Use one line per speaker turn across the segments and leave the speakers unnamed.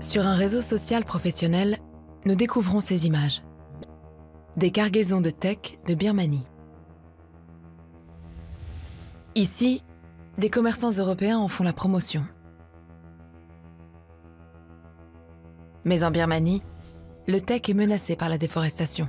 Sur un réseau social professionnel, nous découvrons ces images. Des cargaisons de tech de Birmanie. Ici, des commerçants européens en font la promotion. Mais en Birmanie, le tech est menacé par la déforestation.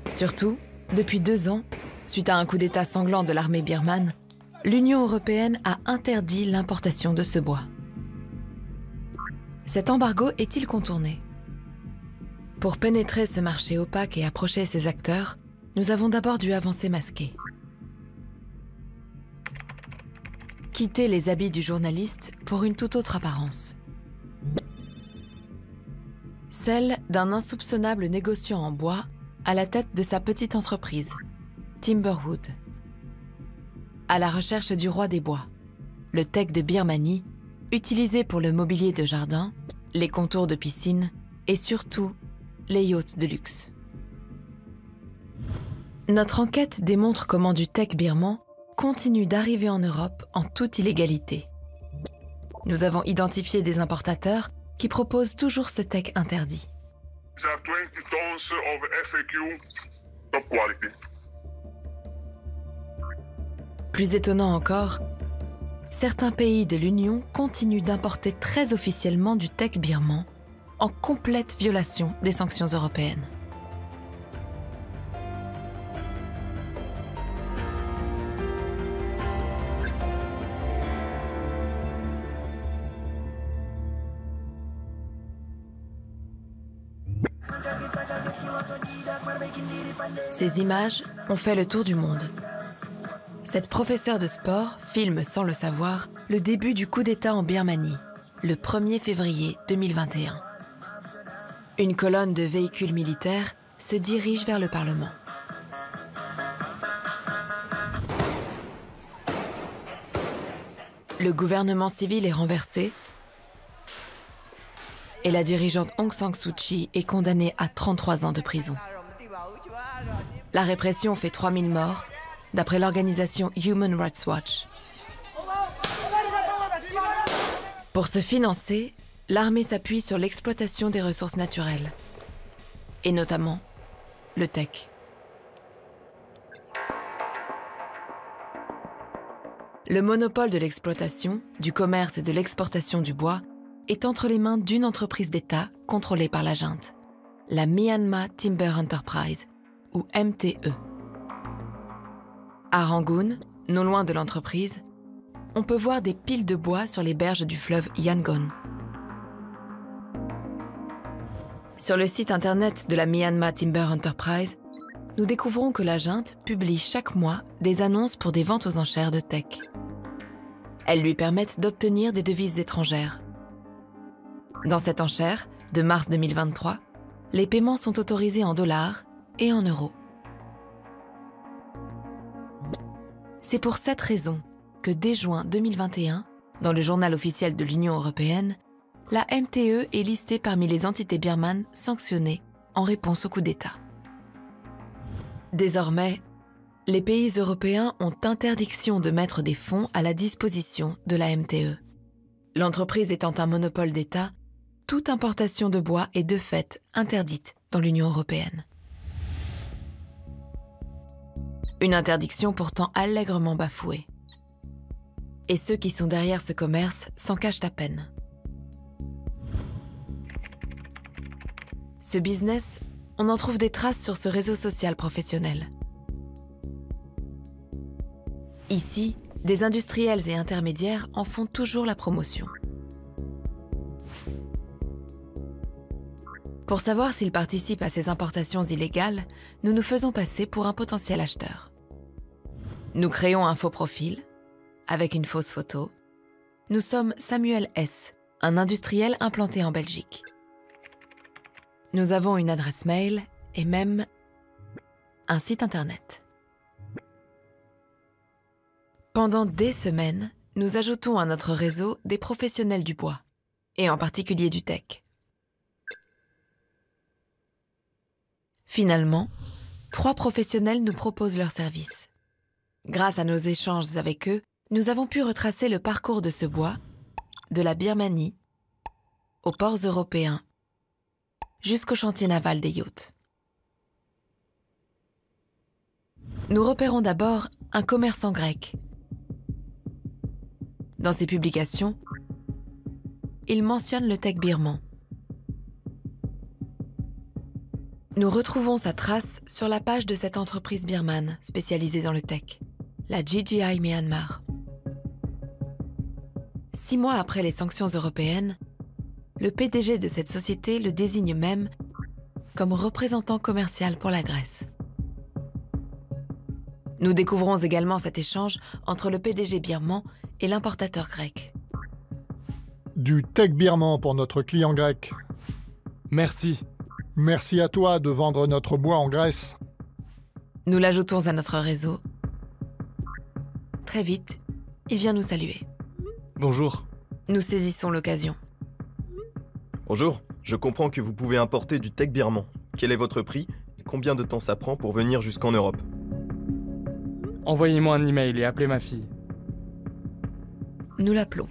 Surtout, depuis 2 ans, suite à un coup d'État sanglant de l'armée birmane, l'Union européenne a interdit l'importation de ce bois. Cet embargo est-il contourné? Pour pénétrer ce marché opaque et approcher ses acteurs, nous avons d'abord dû avancer masqués. Quitter les habits du journaliste pour une toute autre apparence. Celle d'un insoupçonnable négociant en bois à la tête de sa petite entreprise, Timberwood. À la recherche du roi des bois, le tech de Birmanie, utilisé pour le mobilier de jardin, les contours de piscine et surtout les yachts de luxe. Notre enquête démontre comment du tech birman continue d'arriver en Europe en toute illégalité. Nous avons identifié des importateurs qui proposent toujours ce tech interdit. Plus étonnant encore, certains pays de l'Union continuent d'importer très officiellement du tech birman en complète violation des sanctions européennes. Ces images ont fait le tour du monde. Cette professeure de sport filme sans le savoir le début du coup d'État en Birmanie, le 1er février 2021. Une colonne de véhicules militaires se dirige vers le Parlement. Le gouvernement civil est renversé et la dirigeante Aung San Suu Kyi est condamnée à 33 ans de prison. La répression fait 3000 morts, d'après l'organisation Human Rights Watch. Pour se financer, l'armée s'appuie sur l'exploitation des ressources naturelles, et notamment le tech. Le monopole de l'exploitation, du commerce et de l'exportation du bois est entre les mains d'une entreprise d'État contrôlée par la junte, la Myanmar Timber Enterprise, ou MTE. À Rangoon, non loin de l'entreprise, on peut voir des piles de bois sur les berges du fleuve Yangon. Sur le site internet de la Myanmar Timber Enterprise, nous découvrons que la junte publie chaque mois des annonces pour des ventes aux enchères de tech. Elles lui permettent d'obtenir des devises étrangères. Dans cette enchère, de mars 2023, les paiements sont autorisés en dollars et en euros. C'est pour cette raison que dès juin 2021, dans le journal officiel de l'Union européenne, la MTE est listée parmi les entités birmanes sanctionnées en réponse au coup d'État. Désormais, les pays européens ont interdiction de mettre des fonds à la disposition de la MTE. L'entreprise étant un monopole d'État, toute importation de bois est de fait interdite dans l'Union européenne. Une interdiction pourtant allègrement bafouée. Et ceux qui sont derrière ce commerce s'en cachent à peine. Ce business, on en trouve des traces sur ce réseau social professionnel. Ici, des industriels et intermédiaires en font toujours la promotion. Pour savoir s'ils participent à ces importations illégales, nous nous faisons passer pour un potentiel acheteur. Nous créons un faux profil, avec une fausse photo. Nous sommes Samuel S., un industriel implanté en Belgique. Nous avons une adresse mail et même un site internet. Pendant des semaines, nous ajoutons à notre réseau des professionnels du bois, et en particulier du tech. Finalement, 3 professionnels nous proposent leurs services. Grâce à nos échanges avec eux, nous avons pu retracer le parcours de ce bois, de la Birmanie, aux ports européens, jusqu'au chantier naval des yachts. Nous repérons d'abord un commerçant grec. Dans ses publications, il mentionne le teck birman. Nous retrouvons sa trace sur la page de cette entreprise birmane spécialisée dans le teck, la GGI Myanmar. 6 mois après les sanctions européennes, le PDG de cette société le désigne même comme représentant commercial pour la Grèce. Nous découvrons également cet échange entre le PDG birman et l'importateur grec.
Du teck birman pour notre client grec.
Merci.
Merci à toi de vendre notre bois en Grèce.
Nous l'ajoutons à notre réseau. Très vite, il vient nous saluer.
Bonjour.
Nous saisissons l'occasion.
Bonjour, je comprends que vous pouvez importer du teck birman. Quel est votre prix et combien de temps ça prend pour venir jusqu'en Europe?
Envoyez-moi un email et appelez ma fille.
Nous l'appelons.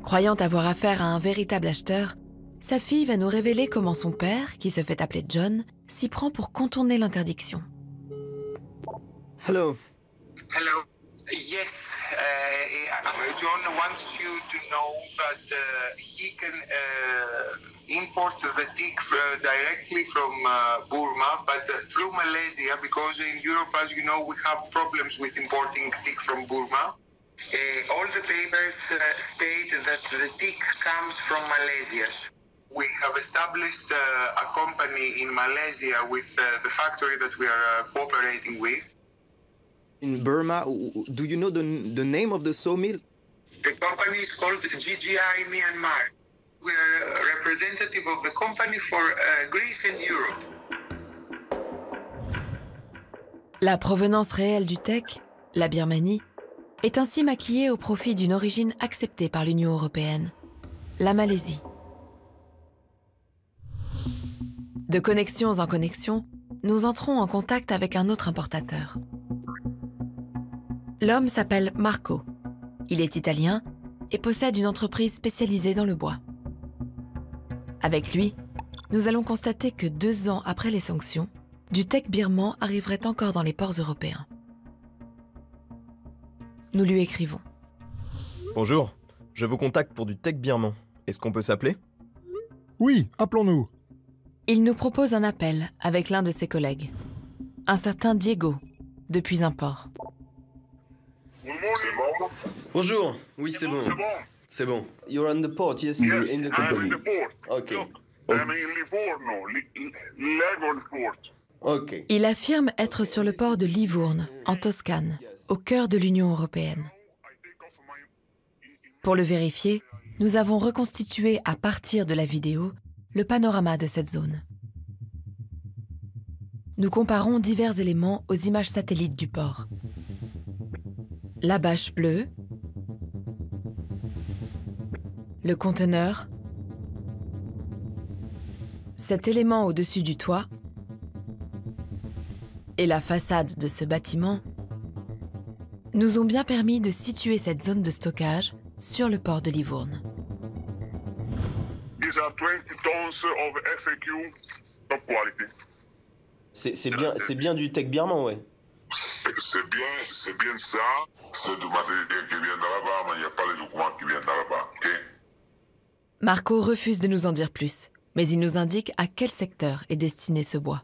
Croyant avoir affaire à un véritable acheteur, sa fille va nous révéler comment son père, qui se fait appeler John, s'y prend pour contourner l'interdiction.
Hello.
Hello. Yes, John wants you to know that he can import the teak directly from Burma, but through Malaysia, because in Europe, as you know, we have problems with importing teak from Burma. All the papers state that the teak comes from Malaysia. We have established a company in Malaysia with the factory that we are cooperating with.
In Burma, do you know the name of the sawmill?
The company is called GGI Myanmar. We are a representative of the company for Greece and Europe.
La provenance réelle du teck, la Birmanie, est ainsi maquillée au profit d'une origine acceptée par l'Union européenne, la Malaisie. De connexions en connexions, nous entrons en contact avec un autre importateur. L'homme s'appelle Marco. Il est italien et possède une entreprise spécialisée dans le bois. Avec lui, nous allons constater que 2 ans après les sanctions, du teck birman arriverait encore dans les ports européens. Nous lui écrivons.
Bonjour, je vous contacte pour du teck birman. Est-ce qu'on peut s'appeler?
Oui, appelons-nous.
Il nous propose un appel avec l'un de ses collègues, un certain Diego, depuis un port.
C'est bon?
Bonjour, oui c'est bon.
C'est bon?
C'est bon. You're on the port, yes,
Yes,
in the
I'm
company.
in the port.
Okay.
Look, I'm in Livorno, Legon Port.
Ok.
Il affirme être sur le port de Livourne, en Toscane, au cœur de l'Union européenne. Pour le vérifier, nous avons reconstitué à partir de la vidéo le panorama de cette zone. Nous comparons divers éléments aux images satellites du port. La bâche bleue, le conteneur, cet élément au-dessus du toit et la façade de ce bâtiment nous ont bien permis de situer cette zone de stockage sur le port de Livourne.
These are 20 tons of FAQ top quality.
C'est bien du teck birman, ouais.
C'est bien ça. C'est du matériel qui vient de là-bas, mais il n'y a pas les documents qui viennent de là-bas, ok?
Marco refuse de nous en dire plus, mais il nous indique à quel secteur est destiné ce bois.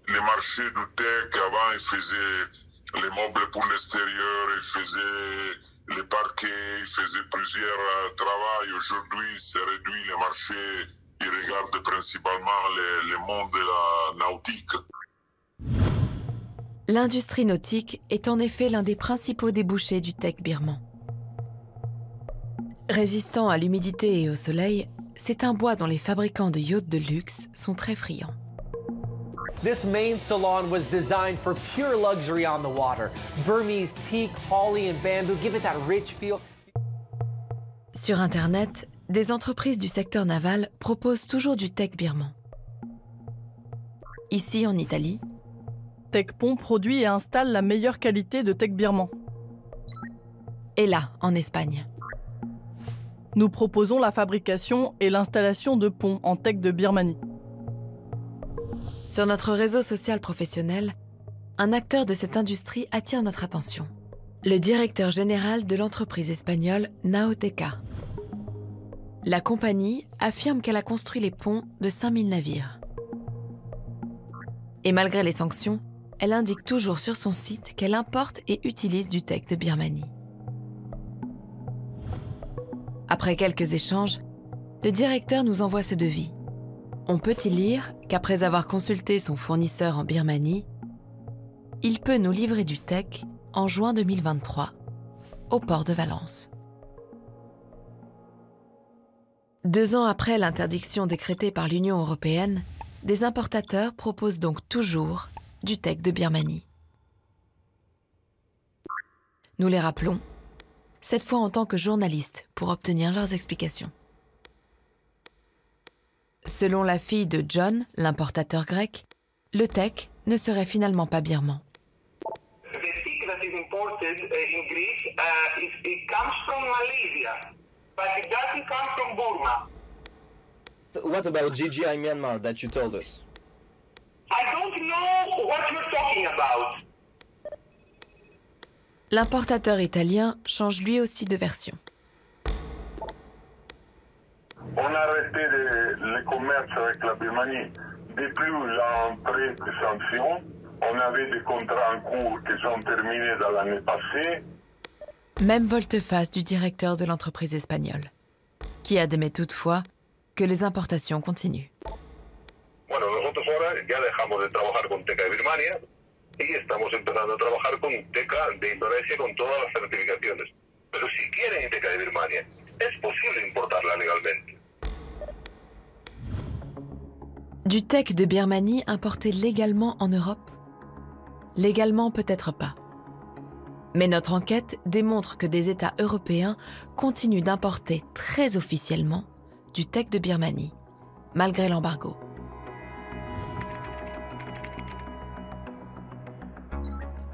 Les marchés du teck, avant, ils faisaient les meubles pour l'extérieur, ils faisaient les parquets, ils faisaient plusieurs travaux. Aujourd'hui, c'est réduit les marchés. Ils regardent principalement les mondes de la nautique.
L'industrie nautique est en effet l'un des principaux débouchés du teck birman. Résistant à l'humidité et au soleil, c'est un bois dont les fabricants de yachts de luxe sont très friands.
This main salon was designed for pure luxury on the water. Burmese teak, holly, and bamboo give it that rich feel.
Sur Internet, des entreprises du secteur naval proposent toujours du teck birman. Ici, en Italie,
Teck Pont produit et installe la meilleure qualité de teck birman.
est là, en Espagne.
Nous proposons la fabrication et l'installation de ponts en teck de Birmanie.
Sur notre réseau social professionnel, un acteur de cette industrie attire notre attention. Le directeur général de l'entreprise espagnole Naoteca. La compagnie affirme qu'elle a construit les ponts de 5000 navires. Et malgré les sanctions, elle indique toujours sur son site qu'elle importe et utilise du teck de Birmanie. Après quelques échanges, le directeur nous envoie ce devis. On peut y lire qu'après avoir consulté son fournisseur en Birmanie, il peut nous livrer du teck en juin 2023, au port de Valence. 2 ans après l'interdiction décrétée par l'Union européenne, des importateurs proposent donc toujours du teck de Birmanie. Nous les rappelons, cette fois en tant que journalistes, pour obtenir leurs explications. Selon la fille de John, l'importateur grec, le teck ne serait finalement pas birman.
The teak that is imported in Greece, it comes from Malaysia, but it doesn't come from Burma.
What about GGI Myanmar that you told us?
I don't know what you're talking about.
L'importateur italien change lui aussi de version.
On a arrêté le commerce avec la Birmanie. Depuis l'entrée des sanctions, on avait des contrats en cours qui sont terminés dans l'année passée.
Même volte-face du directeur de l'entreprise espagnole, qui admet toutefois que les importations continuent.
Bueno, nosotros ahora ya dejamos de trabajar con Teca de Birmania y estamos empezando a trabajar con Teca de Indonesia con todas las certificaciones. Pero si quieren Teca de Birmania, es posible importarla legalmente.
Du teck de Birmanie importé légalement en Europe? Légalement, peut-être pas. Mais notre enquête démontre que des États européens continuent d'importer très officiellement du teck de Birmanie, malgré l'embargo.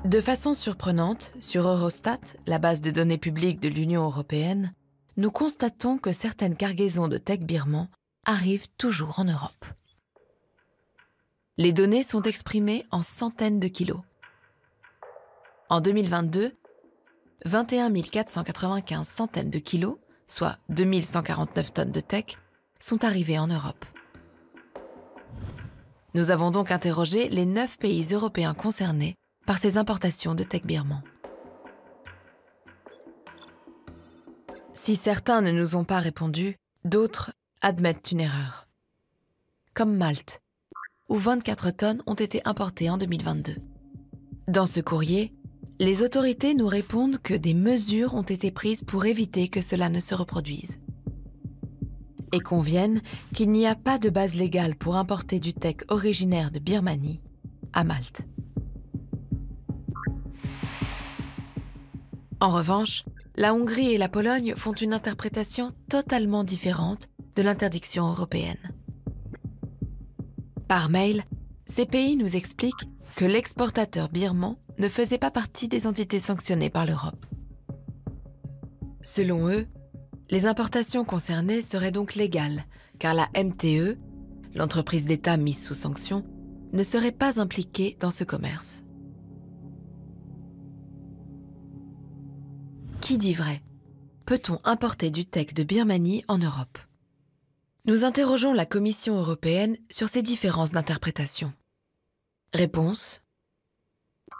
De façon surprenante, sur Eurostat, la base de données publique de l'Union européenne, nous constatons que certaines cargaisons de teck birman arrivent toujours en Europe. Les données sont exprimées en centaines de kilos. En 2022, 21 495 centaines de kilos, soit 2149 tonnes de teck, sont arrivées en Europe. Nous avons donc interrogé les 9 pays européens concernés par ces importations de teck birman. Si certains ne nous ont pas répondu, d'autres admettent une erreur. Comme Malte, où 24 tonnes ont été importées en 2022. Dans ce courrier, les autorités nous répondent que des mesures ont été prises pour éviter que cela ne se reproduise. Et conviennent qu'il n'y a pas de base légale pour importer du teck originaire de Birmanie à Malte. En revanche, la Hongrie et la Pologne font une interprétation totalement différente de l'interdiction européenne. Par mail, ces pays nous expliquent que l'exportateur birman ne faisait pas partie des entités sanctionnées par l'Europe. Selon eux, les importations concernées seraient donc légales, car la MTE, l'entreprise d'État mise sous sanction, ne serait pas impliquée dans ce commerce. Qui dit vrai? Peut-on importer du teck de Birmanie en Europe? Nous interrogeons la Commission européenne sur ces différences d'interprétation. Réponse: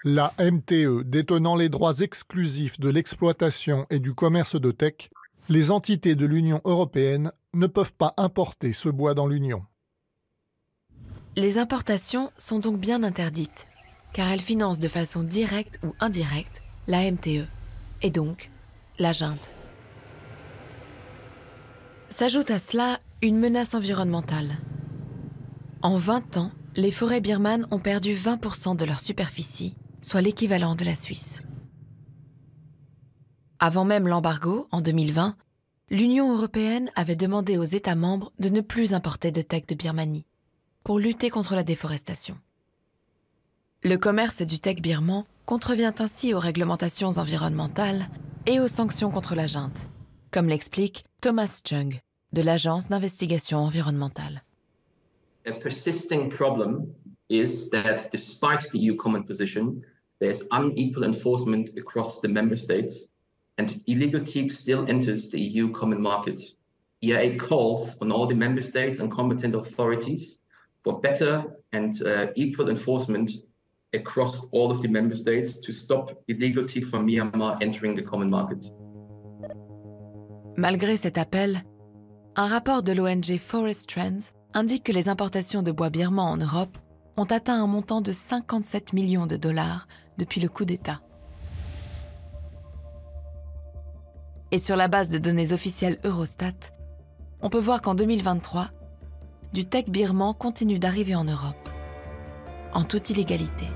La MTE détenant les droits exclusifs de l'exploitation et du commerce de teck, les entités de l'Union européenne ne peuvent pas importer ce bois dans l'Union.
Les importations sont donc bien interdites, car elles financent de façon directe ou indirecte la MTE, et donc la junte. S'ajoute à cela une menace environnementale. En 20 ans, les forêts birmanes ont perdu 20% de leur superficie, soit l'équivalent de la Suisse. Avant même l'embargo, en 2020, l'Union européenne avait demandé aux États membres de ne plus importer de teck de Birmanie, pour lutter contre la déforestation. Le commerce du teck birman contrevient ainsi aux réglementations environnementales et aux sanctions contre la junte, comme l'explique Thomas Chung de l'Agence d'investigation environnementale.
A persisting problem is that despite the EU common position, there's unequal enforcement across the member states and illegal teak still enters the EU common market. EIA calls on all the member states and competent authorities for better and equal enforcement across all of the member states to stop illegal teak from Myanmar entering the common market.
Malgré cet appel, un rapport de l'ONG Forest Trends indique que les importations de bois birman en Europe ont atteint un montant de 57 millions de dollars depuis le coup d'État. Et sur la base de données officielles Eurostat, on peut voir qu'en 2023, du teck birman continue d'arriver en Europe, en toute illégalité.